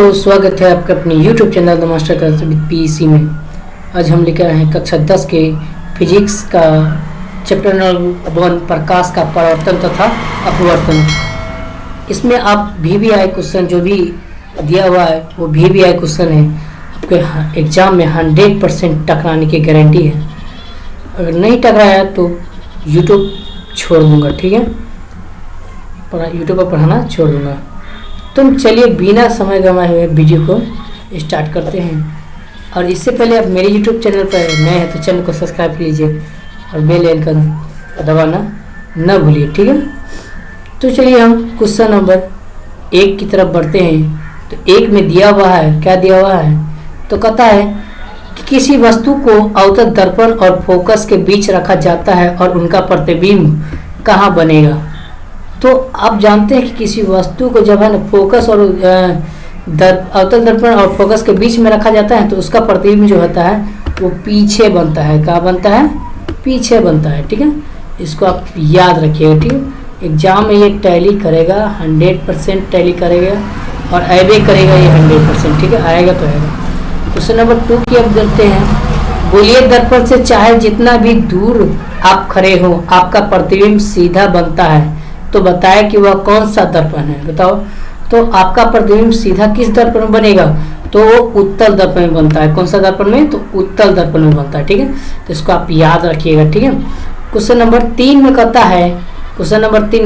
दोस्तों, स्वागत है आपका अपने YouTube channel the master class with PC में। आज हम लेकर आए हैं कक्षा 10 के फिजिक्स का चैप्टर नंबर 1 प्रकाश का परावर्तन तथा अपवर्तन। इसमें आप VVI क्वेश्चन जो भी दिया हुआ है वो VVI क्वेश्चन है। आपके एग्जाम में 100% टकराने की गारंटी है। अगर नहीं टकराया तो YouTube छोड़ दूंगा, ठीक है, YouTube पर पढ़ाना छोड़ दूंगा। तुम चलिए बिना समय गंवाए हुए वीडियो को स्टार्ट करते हैं। और इससे पहले आप मेरे YouTube चैनल पर नए हैं तो चैनल को सब्सक्राइब कीजिए और बेल आइकन दबाना न भूलिए, ठीक है। तो चलिए हम क्वेश्चन नंबर 1 की तरफ बढ़ते हैं। तो 1 में दिया हुआ है, क्या दिया हुआ है, तो कहता है कि किसी वस्तु को अवतल दर्पण और फोकस के बीच रखा जाता है और उनका प्रतिबिंब कहाँ बनेगा। तो आप जानते हैं कि किसी वस्तु को जब है ना फोकस और अवतल दर्पण और फोकस के बीच में रखा जाता है तो उसका प्रतिबिंब जो होता है वो पीछे बनता है। क्या बनता है? पीछे बनता है, ठीक है। इसको आप याद रखिएगा, ठीक है। एग्जाम में ये टैली करेगा, 100% टैली करेगा और ऐबे करेगा ये 100%, ठीक है। आएगा तो आएगा। क्वेश्चन नंबर 2 की अब देखते हैं। गोलीय दर्पण से चाहे जितना भी दूर आप खड़े हो आपका प्रतिबिंब सीधा बनता है, तो बताया कि वह कौन सा दर्पण है, बताओ। तो आपका प्रतिबिंब सीधा किस दर्पण में बनेगा, तो वो उत्तल दर्पण में बनता है। कौन सा दर्पण में? तो उत्तल दर्पण में बनता है, ठीक है। तो इसको आप याद रखिएगा, ठीक है। क्वेश्चन नंबर 3 में कहता है, क्वेश्चन नंबर 3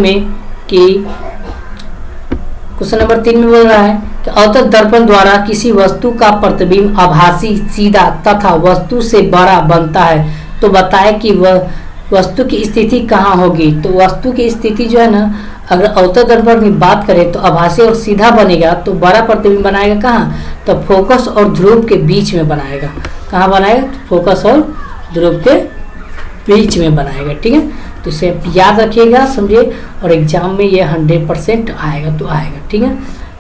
में बोल रहा है कि अवतल दर्पण द्वारा किसी वस्तु का प्रतिबिंब आभासी, सीधा तथा वस्तु से बड़ा बनता है, तो बताए कि वह वस्तु की स्थिति कहाँ होगी। तो वस्तु की स्थिति जो है ना, अगर अवतल दर्पण की बात करें तो आभासी और सीधा बनेगा, तो बड़ा प्रतिबिंब बनाएगा कहाँ, तो फोकस और ध्रुव के बीच में बनाएगा। कहाँ बनाएगा? तो फोकस और ध्रुव के बीच में बनाएगा, ठीक है। तो इसे याद रखिएगा, समझिए, और एग्जाम में ये 100% आएगा तो आएगा, ठीक है।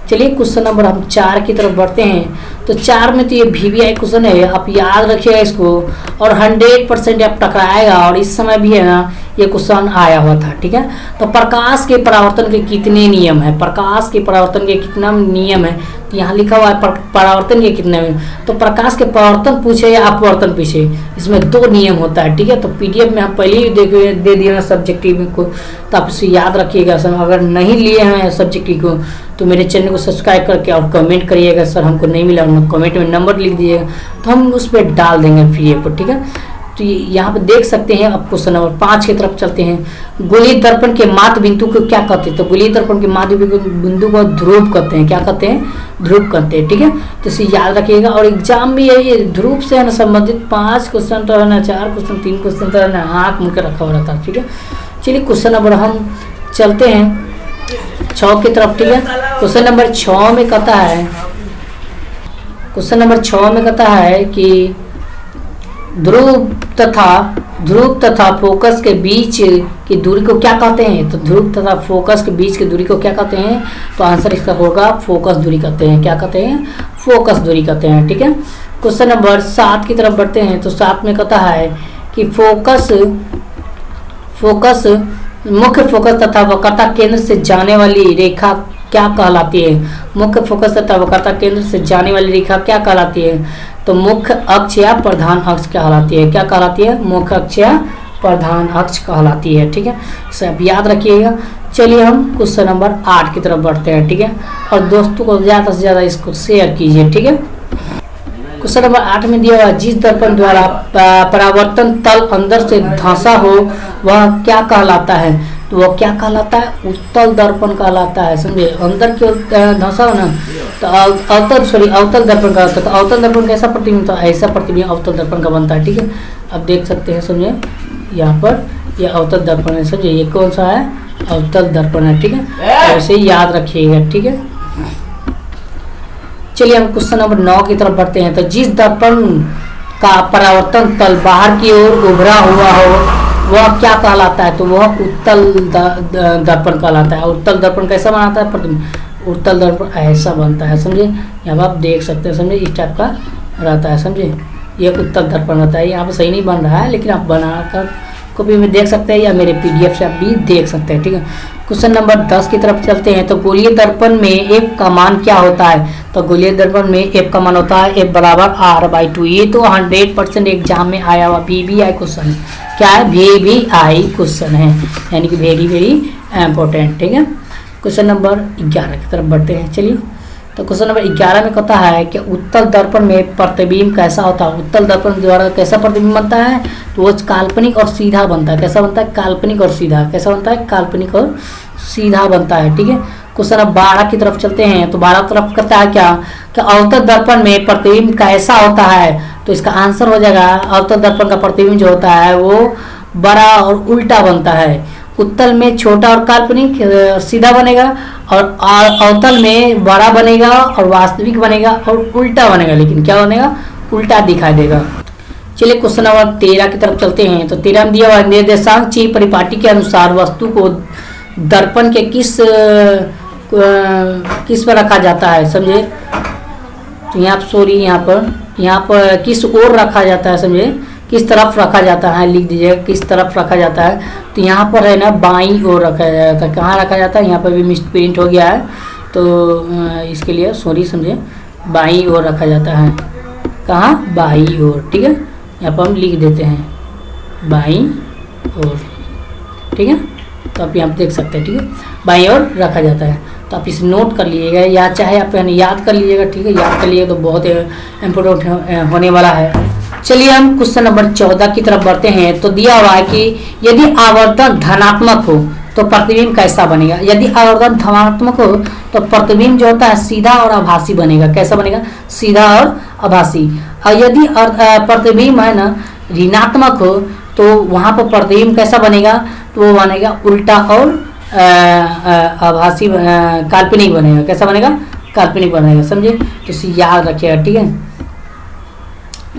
चलिए क्वेश्चन नंबर हम 4 की तरफ बढ़ते हैं। तो 4 में तो ये VVI क्वेश्चन है, आप याद रखिएगा इसको, और 100% आप टकराएगा। और इस समय भी है ना ये क्वेश्चन आया हुआ था, ठीक है। तो प्रकाश के परावर्तन के कितने नियम है, प्रकाश के परावर्तन के कितना नियम है, तो यहाँ लिखा हुआ है परावर्तन के कितने में। तो प्रकाश के परावर्तन पूछे या अपवर्तन पूछे, इसमें 2 नियम होता है, ठीक है। तो PDF में हम पहले ही दे दिए हैं सब्जेक्टिव को, तो आप इसे याद रखिएगा। अगर नहीं लिए हैं सब्जेक्टिव को तो मेरे चैनल को सब्सक्राइब करके और कमेंट करिएगा, सर हमको नहीं मिला, कमेंट में नंबर लिख दीजिएगा तो हम उस पर डाल देंगे PDF पर, ठीक है। तो यहाँ पे देख सकते हैं। अब क्वेश्चन नंबर 5 की तरफ चलते हैं। गोलीय दर्पण के माध्य बिंदु को क्या कहते हैं, तो गोलीय दर्पण के माध्य बिंदु को ध्रुव कहते हैं। क्या कहते हैं? ध्रुव कहते हैं, ठीक है। तो इसे याद रखिएगा। और एग्जाम में ये ध्रुव से है ना संबंधित 5 क्वेश्चन तो है ना, 4 क्वेश्चन, 3 क्वेश्चन तो है ना आँख मुँह के रखा हुआ रहता है, ठीक है। चलिए क्वेश्चन नंबर हम चलते हैं 6 की तरफ, ठीक है। क्वेश्चन नंबर 6 में कहता है, क्वेश्चन नंबर 6 में कहता है कि ध्रुव तथा फोकस के बीच की दूरी को क्या कहते हैं। तो ध्रुव तथा फोकस के बीच की दूरी को क्या कहते हैं, तो आंसर इसका होगा फोकस दूरी कहते हैं। क्या कहते हैं? फोकस दूरी कहते हैं, ठीक है। क्वेश्चन नंबर 7 की तरफ बढ़ते हैं। तो 7 में कहता है कि मुख्य फोकस तथा वक्रता केंद्र से जाने वाली रेखा क्या कहलाती है। मुख्य फोकस तथा वक्रता केंद्र से जाने वाली रेखा क्या कहलाती है, तो मुख्य अक्ष या प्रधान अक्ष कहलाती है। क्या कहलाती है? मुख्य अक्ष या प्रधान अक्ष कहलाती है, ठीक है। इसे आप याद रखिएगा। चलिए हम क्वेश्चन नंबर 8 की तरफ बढ़ते हैं, ठीक है। और दोस्तों को ज़्यादा से ज़्यादा इसको शेयर कीजिए, ठीक है। क्वेश्चन नंबर 8 में दिया हुआ, जिस दर्पण द्वारा परावर्तन तल अंदर से धंसा हो वह क्या कहलाता है, तो वह क्या कहलाता है? उत्तल दर्पण कहलाता है, समझे। अंदर की धंसा हो ना तो अवतल दर्पण का होता है। तो अवतल दर्पण कैसा प्रतिबिंब, तो ऐसा प्रतिबिंब अवतल दर्पण का बनता है, ठीक है। अब देख सकते हैं, समझे, यहाँ पर यह अवतल दर्पण है, समझे। ये कौन सा है? अवतल दर्पण है, ठीक है। ऐसे याद रखिएगा, ठीक है। चलिए हम क्वेश्चन नंबर 9 की तरफ बढ़ते हैं। तो जिस दर्पण का परावर्तन तल बाहर की ओर उभरा हुआ हो वह क्या कहलाता है, तो वह उत्तल दर्पण कहलाता है। उत्तल दर्पण कैसा बनाता है प्रतिबिंब, उत्तल दर्पण ऐसा बनता है, समझे। यहाँ आप देख सकते हैं, समझे, इस टाइप का रहता है, समझे। ये उत्तल दर्पण रहता है। यहाँ पे सही नहीं बन रहा है लेकिन आप बनाकर कॉपी में देख सकते हैं या मेरे PDF से आप भी देख सकते हैं। ठीक है, क्वेश्चन नंबर 10 की तरफ चलते हैं। तो गोलीय दर्पण में F का मान क्या होता है? तो गोलीय दर्पण में F का मान होता है F बराबर R/2। ये तो 100% एग्जाम में आया हुआ VBI क्वेश्चन है। क्या है? VBI क्वेश्चन है, यानी कि वेरी वेरी इंपॉर्टेंट। ठीक है, क्वेश्चन नंबर 11 की तरफ बढ़ते हैं। चलिए, तो क्वेश्चन नंबर 11 में कहता है कि उत्तल दर्पण में प्रतिबिंब कैसा होता है? उत्तल दर्पण द्वारा कैसा प्रतिबिंब बनता है? तो वो काल्पनिक और सीधा बनता है। कैसा बनता है? काल्पनिक और सीधा। कैसा बनता है? काल्पनिक और सीधा बनता है। ठीक है, क्वेश्चन नंबर 12 की तरफ चलते हैं। तो 12 तरफ कहता है क्या कि अवतल दर्पण में प्रतिबिंब कैसा होता है? तो इसका आंसर हो जाएगा, अवतल दर्पण का प्रतिबिंब जो होता है वो बड़ा और उल्टा बनता है। उत्तल में छोटा और काल्पनिक सीधा बनेगा, और अवतल में बड़ा बनेगा और वास्तविक बनेगा और उल्टा बनेगा। लेकिन क्या बनेगा? उल्टा दिखाई देगा। चलिए, क्वेश्चन नंबर 13 की तरफ चलते हैं। तो 13 में दिया हुआ निर्देशांक ची परिपाटी के अनुसार वस्तु को दर्पण के किस पर रखा जाता है? समझे, तो यहाँ पर किस ओर रखा जाता है? समझे, किस तरफ रखा जाता है, लिख दीजिएगा किस तरफ रखा जाता है। तो यहाँ पर है ना बाईं ओर रखा जाता है। कहाँ रखा जाता है? यहाँ पर भी मिस प्रिंट हो गया है, तो इसके लिए सॉरी। समझे, बाईं ओर रखा जाता है। कहाँ? बाईं ओर। ठीक है, यहाँ पर हम लिख देते हैं बाईं ओर। ठीक है, तो आप यहाँ पर देख सकते हैं। ठीक है, बाईं ओर रखा जाता है। तो आप इसे नोट कर लीजिएगा, या चाहे आप याद कर लीजिएगा। ठीक है, याद कर लीजिएगा तो बहुत इम्पोर्टेंट होने वाला है। चलिए, हम क्वेश्चन नंबर 14 की तरफ बढ़ते हैं। तो दिया हुआ है कि यदि आवर्तन धनात्मक हो तो प्रतिबिंब कैसा बनेगा? यदि आवर्तन धनात्मक हो तो प्रतिबिंब जो होता है सीधा और आभासी बनेगा। कैसा बनेगा? सीधा और आभासी। और यदि प्रतिबिंब है ना ऋणात्मक हो तो वहाँ पर प्रतिबिंब कैसा बनेगा? तो वो बनेगा उल्टा और आभासी, काल्पनिक बनेगा। कैसा बनेगा? काल्पनिक बनेगा। समझे, तो इसे याद रखिएगा। ठीक है,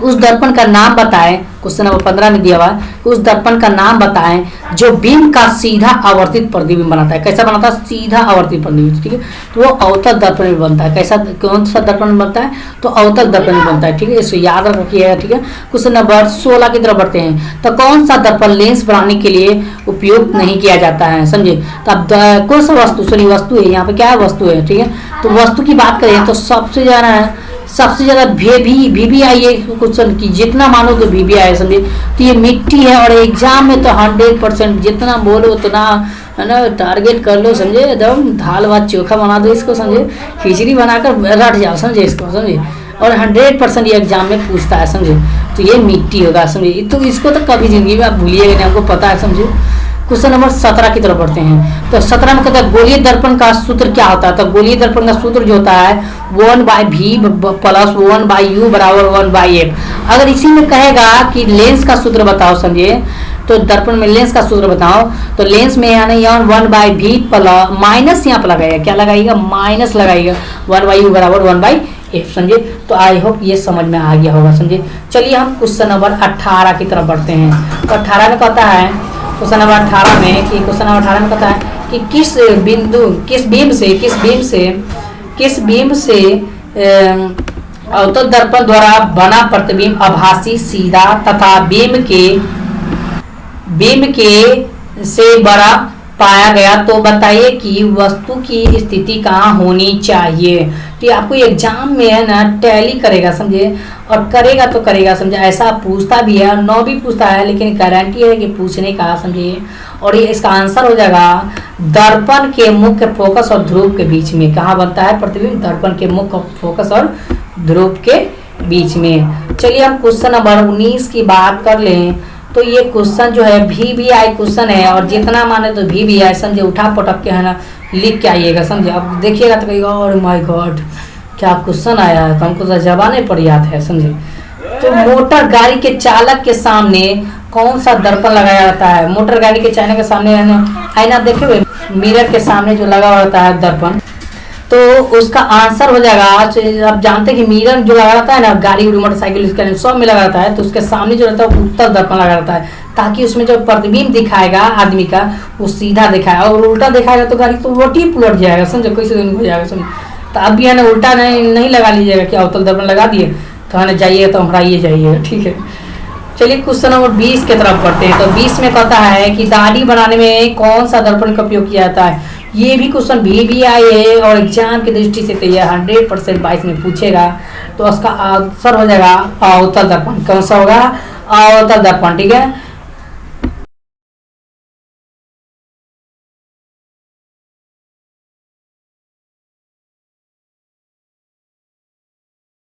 उस दर्पण का नाम बताएं। क्वेश्चन नंबर 15 में दिया हुआ है, उस दर्पण का नाम बताएं जो बिंब का सीधा आवर्तित प्रतिबिंब बनाता है। कैसा बनाता है? सीधा आवर्तित प्रतिबिंब। ठीक है, तो वो अवतल दर्पण में बनता है। कैसा, कौन सा दर्पण में बनता है? तो अवतल दर्पण में बनता है। ठीक है, इसे याद रखिएगा। ठीक है, क्वेश्चन नंबर 16 की तरफ बढ़ते हैं। तो कौन सा दर्पण लेंस बनाने के लिए उपयोग नहीं किया जाता है? समझे, तो अब कौन सा वस्तु है, यहाँ पे क्या है? वस्तु है। ठीक है, तो वस्तु की बात करें तो सबसे ज़्यादा VBI ये क्वेश्चन की जितना मानो तो VBI समझे। तो ये मिट्टी है, और एग्जाम में तो 100% जितना बोलो उतना है ना टारगेट कर लो। समझे, एकदम दाल भात चोखा बना दो इसको। समझे, खिचड़ी बनाकर रट जाओ। समझे इसको। समझे, और 100% ये एग्जाम में पूछता है। समझे, तो ये मिट्टी होगा। समझे, तो इसको तो कभी जिंदगी में आप भूलिएगा नहीं, हमको पता है। समझे, क्वेश्चन नंबर 17 की तरफ बढ़ते हैं। तो 17 में कहता है गोलीय दर्पण का सूत्र क्या होता है? तो गोलीय दर्पण का सूत्र जो होता है 1/v + 1/u = 1/f। अगर इसी में कहेगा कि लेंस का सूत्र बताओ, समझिए, तो दर्पण में लेंस का सूत्र बताओ, तो लेंस में यानी 1/v माइनस यहाँ पर लगाएगा। क्या लगाएगा? माइनस लगाएगा। 1/u = 1/f। समझे, तो आई होप ये समझ में आ गया होगा। समझे, चलिए हम क्वेश्चन नंबर 18 की तरफ बढ़ते हैं। तो 18 में कहता है, क्वेश्चन नंबर 18 में कहता है कि किस बीम से अवतल दर्पण द्वारा बना प्रतिबिंब आभासी, सीधा तथा बीम के से बड़ा पाया गया, तो बताइए कि वस्तु की स्थिति कहाँ होनी चाहिए? तो आपको एग्जाम में है ना टैली करेगा। समझे, और करेगा तो करेगा। समझे, ऐसा पूछता भी है और 9 भी पूछता है, लेकिन गारंटी है कि पूछने का। समझिए, और ये इसका आंसर हो जाएगा दर्पण के मुख्य फोकस और ध्रुव के बीच में। कहाँ बनता है प्रतिबिंब? दर्पण के मुख्य फोकस और ध्रुव के बीच में। चलिए हम क्वेश्चन नंबर 19 की बात कर लें। तो ये क्वेश्चन जो है VBI क्वेश्चन है, और जितना माने तो VBI। समझे, उठा पटक के है ना लिख के आइएगा। समझे, अब देखिएगा तो कहिएगा और माय गॉड क्या क्वेश्चन आया है, तो हमको तो जबाने पर याद है। समझे, तो मोटर गाड़ी के चालक के सामने कौन सा दर्पण लगाया जाता है? मोटर गाड़ी के चालक के सामने आईना देखे हुए मिरर के सामने जो लगा रहता है दर्पण, तो उसका आंसर हो जाएगा। आप जानते हैं कि मिरर जो लगा रहता है ना गाड़ी मोटरसाइकिल इसके सब में लगा रहता है, तो उसके सामने जो रहता है उत्तल दर्पण लगा रहता है, ताकि उसमें जो प्रतिबिंब दिखाएगा आदमी का वो सीधा दिखाएगा, और उल्टा दिखाएगा तो गाड़ी तो वोटी पलट जाएगा। समझो, कैसे दिन हो जाएगा। समझो, तो अब भी है ना उल्टा नहीं लगा लीजिएगा कि अवतल दर्पण लगा दिए तो है ना जाइएगा तो हराइए जाइएगा। ठीक है, चलिए क्वेश्चन नंबर 20 की तरफ बढ़ते हैं। तो 20 में कहता है कि दाढ़ी बनाने में कौन सा दर्पण का उपयोग किया जाता है। ये भी क्वेश्चन भी आए है और एग्जाम की दृष्टि से तो यह 100% 22 में पूछेगा। तो उसका आंसर हो जाएगा अवतल दर्पण। कौन सा होगा? अवतल दर्पण। ठीक है,